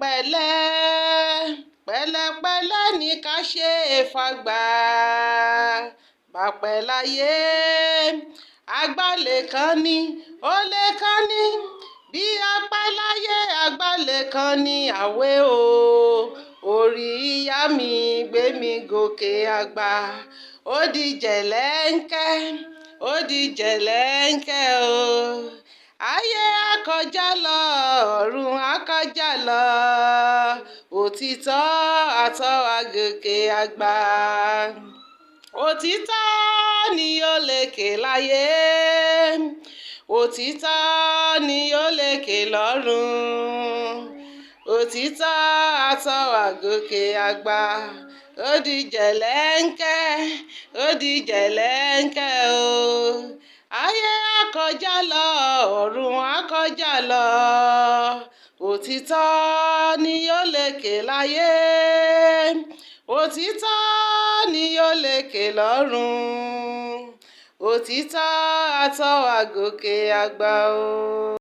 pẹ̀lẹ́pẹ̀lẹ́ pẹ̀lẹ́pẹ̀lẹ́ ní ká ṣe fàgbà bàpẹ́ láyé àgbà lè kàn ní ó lè kàn ní bí apẹ́ láyé àgbà lè kàn ní àwẹ̀ o orí ìyá mi gbé mi gòkè àgbà ó di jẹ̀lẹ́ńkẹ́ ó di jẹ̀lẹ́ńkẹ́ o ayé á kọjá lọ ọ̀run á kọjá lọ òtítọ́ á tọ́ wa gòkè àgbà òtítọ́ ni ó lékè láyé òtítọ́ ni ó lékè lọ́run òtítọ́ á tọ́ wa gòkè àgbà ó di jẹ̀lẹ́ńkẹ́ ó di jẹ̀lẹ́ńkẹ́ o ayé á kọjá lọ ọ̀run á kọjá lọ òtítọ́ ni ó lékè láyé òtítọ́ ni ó lékè lọ́run òtítọ́ á tọ́ wa gòkè àgbà o.